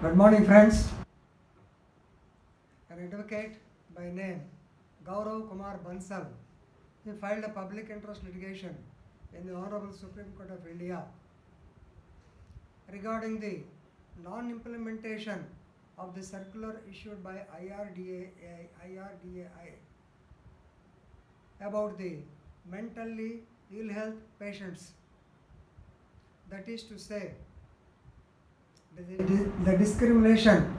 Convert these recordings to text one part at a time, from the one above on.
Good morning, friends. An advocate by name Gaurav Kumar Bansal, he filed a public interest litigation in the Honorable Supreme Court of India regarding the non-implementation of the circular issued by IRDAI about the mentally ill health patients. That is to say, the discrimination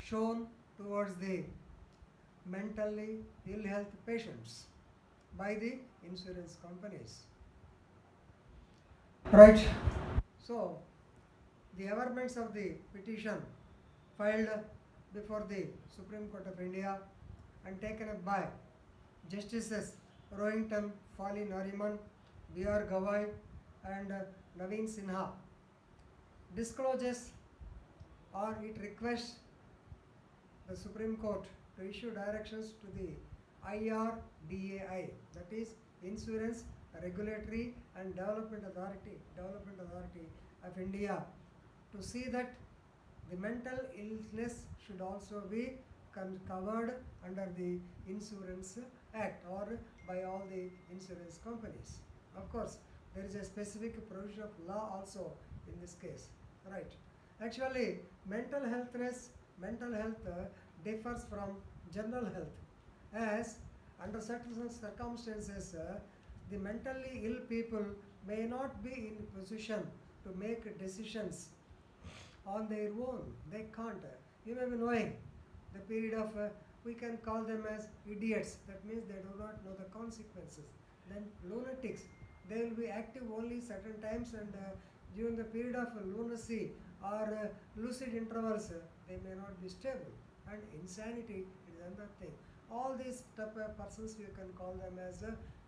shown towards the mentally ill health patients by the insurance companies. Right. So, the averments of the petition filed before the Supreme Court of India and taken up by Justices Rohinton Fali Nariman, B.R. Gawai and Naveen Sinha discloses or it requests the Supreme Court to issue directions to the IRDAI, that is Insurance Regulatory and Development Authority of India, to see that the mental illness should also be covered under the Insurance Act or by all the insurance companies. Of course, there is a specific provision of law also in this case, right? Actually, mental health differs from general health, as under certain circumstances, the mentally ill people may not be in position to make decisions on their own. They can't. You may be knowing the period of, we can call them as idiots. That means they do not know the consequences. Then lunatics, they will be active only certain times, and during the period of lunacy or lucid intervals, they may not be stable. And insanity is another thing. All these type of persons, you can call them as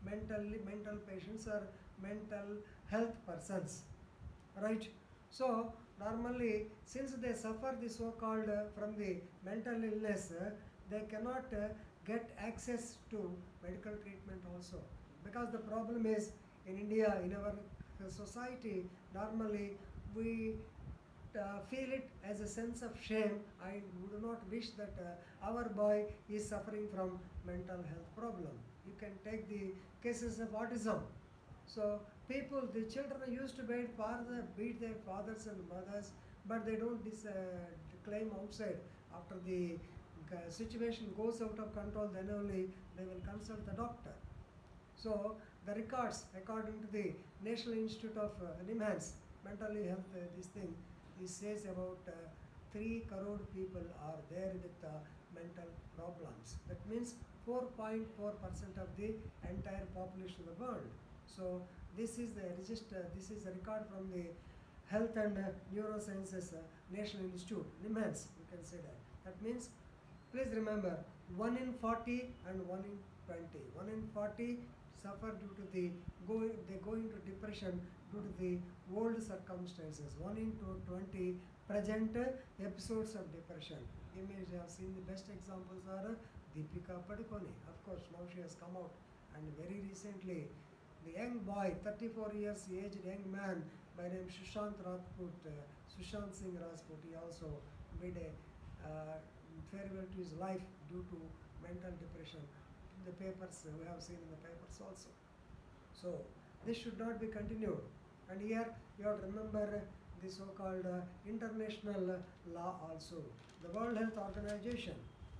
mental patients or mental health persons, right? So normally, since they suffer the so-called from the mental illness, they cannot get access to medical treatment also, because the problem is in India, in our society, normally we feel it as a sense of shame. I do not wish that our boy is suffering from mental health problem. You can take the cases of autism. So the children used to beat their fathers and mothers, but they don't claim outside. After the situation goes out of control, then only they will consult the doctor. So the records, according to the National Institute of NIMHANS, mentally health, this thing, it says about 3 crore people are there with mental problems. That means 4.4% of the entire population of the world. So this is the record from the Health and Neurosciences National Institute, NIMHANS, you can say that. That means, please remember, 1 in 40 and 1 in 20. 1 in 40 suffer due to they go into depression due to the old circumstances. 1 in 20 present episodes of depression. You may have seen the best examples are Deepika Padukone. Of course, now she has come out, and very recently, the young boy, 34 years aged young man by name Sushant Singh Rajput, he also made a farewell to his life due to mental depression. The papers, we have seen in the papers also. So this should not be continued. And here you have to remember the so-called international law also. The World Health Organization.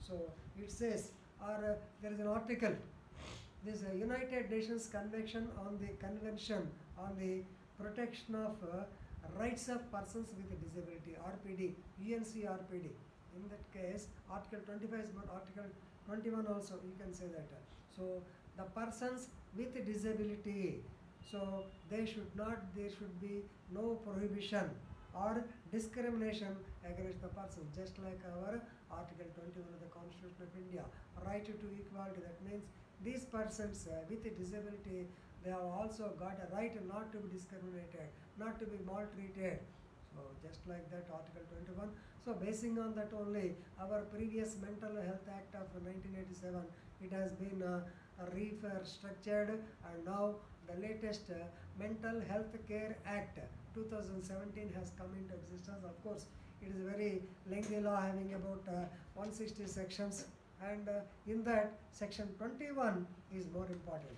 So it says, or there is an article, this United Nations Convention on the Protection of Rights of Persons with Disability, RPD, UNCRPD. In that case, Article 25 is about Article 21 also, you can say that. So the persons with disability, so there should be no prohibition or discrimination against the person, just like our Article 21 of the Constitution of India, right to equality. That means these persons with disability, they have also got a right not to be discriminated, not to be maltreated. So just like that, Article 21. So basing on that only, our previous Mental Health Act of 1987, it has been restructured, and now the latest Mental Health Care Act 2017 has come into existence. Of course, It is a very lengthy law having about 160 sections, and in that section 21 is more important.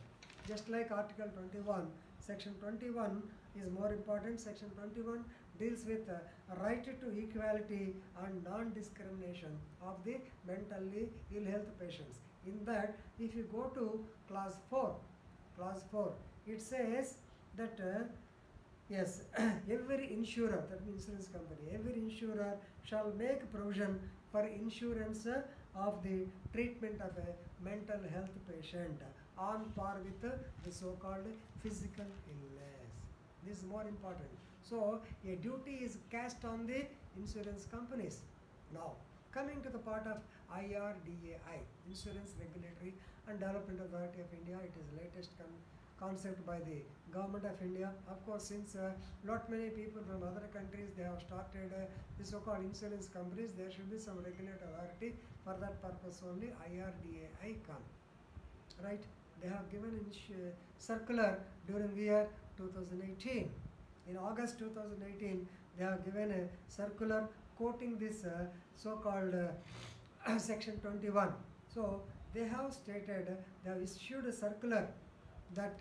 Just like Article 21, section 21 is more important. Section 21 deals with right to equality and non-discrimination of the mentally ill health patients. In that, if you go to clause 4, it says that yes, every insurer, that means insurance company, every insurer shall make provision for insurance of the treatment of a mental health patient on par with the so-called physical illness. This is more important. So a duty is cast on the insurance companies. Now, coming to the part of IRDAI, Insurance Regulatory and Development Authority of India, it is latest concept by the Government of India. Of course, since lot many people from other countries, they have started the so-called insurance companies, there should be some regulatory authority. For that purpose only IRDAI come. Right? They have given circular during the year 2018. In August 2018, they have given a circular quoting this so-called section 21. So they have stated, they have issued a circular that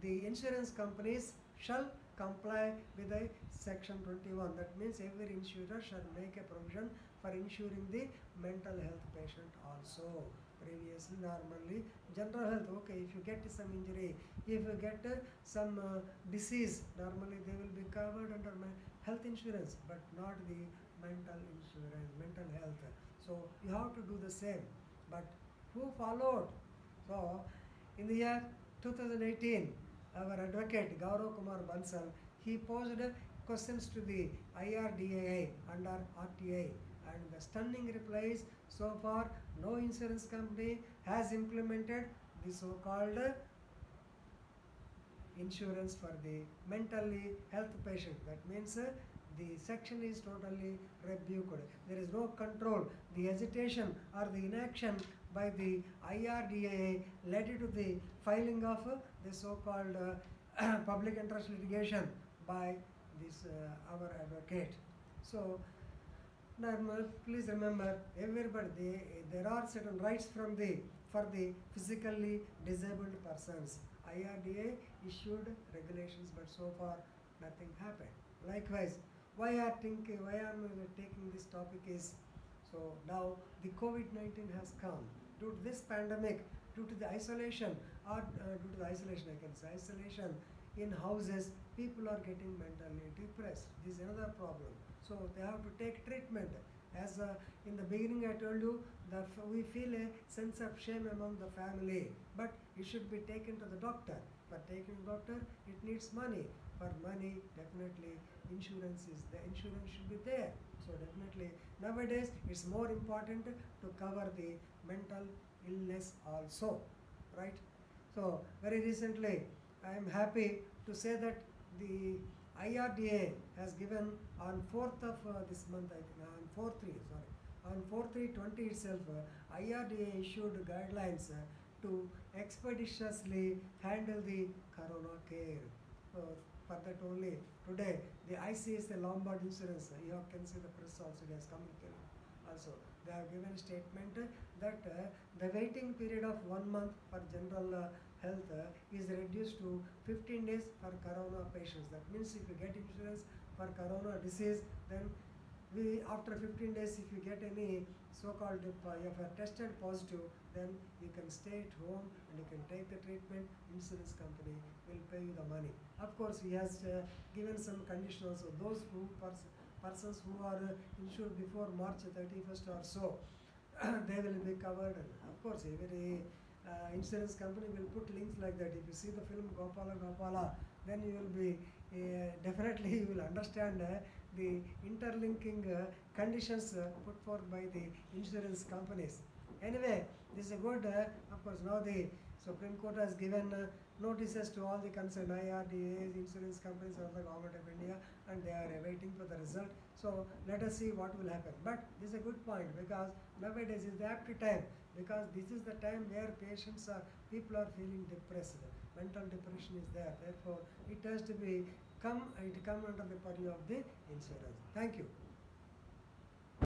the insurance companies shall comply with the section 21. That means every insurer shall make a provision for insuring the mental health patient also. Previously, normally, general health, okay, if you get some injury, if you get some disease, normally they will be covered under health insurance, but not the mental insurance, mental health. So you have to do the same. But who followed? So in the year 2018, our advocate Gaurav Kumar Bansal, he posed questions to the IRDAI under RTA, and the stunning replies, so far no insurance company has implemented the so-called insurance for the mentally health patient. That means the section is totally rebuked. There is no control. The hesitation or the inaction by the IRDAI led to the filing of the so-called public interest litigation by this our advocate. So please remember, everybody, there are certain rights for the physically disabled persons. IRDA issued regulations, but so far nothing happened. Likewise, why I am taking this topic is, so now the COVID-19 has come. Due to this pandemic, due to the isolation, or due to the isolation, I can say isolation in houses, people are getting mentally depressed. This is another problem. So they have to take treatment. As in the beginning I told you that we feel a sense of shame among the family, but it should be taken to the doctor. For taking the doctor, it needs money. For money, definitely insurance should be there. So definitely nowadays it's more important to cover the mental illness also, right? So very recently I am happy to say that the IRDA has given on 4th of this month, I think, on 4/3/20 itself, IRDA issued guidelines to expeditiously handle the corona care. For that only, today, the ICICI Lombard Insurance, you can see the press also, it has come in Telugu also. They have given a statement that the waiting period of 1 month for general health is reduced to 15 days for corona patients. That means if you get insurance for corona disease, then after 15 days, if you get any so-called, if you are tested positive, then you can stay at home and you can take the treatment. Insurance company will pay you the money. Of course, he has given some conditions. So those persons who are insured before March 31st or so, they will be covered. Of course, every insurance company will put links like that. If you see the film Gopala Gopala, then you will be definitely you will understand the interlinking conditions put forth by the insurance companies. Anyway, this is a good, of course, now the Supreme Court has given notices to all the concerned IRDAs, insurance companies of the Government of India, and they are waiting for the result. So let us see what will happen. But this is a good point, because nowadays is the apt time, because this is the time where people are feeling depressed. Mental depression is there. Therefore, it has to be come under the purview of the insurance. Thank you.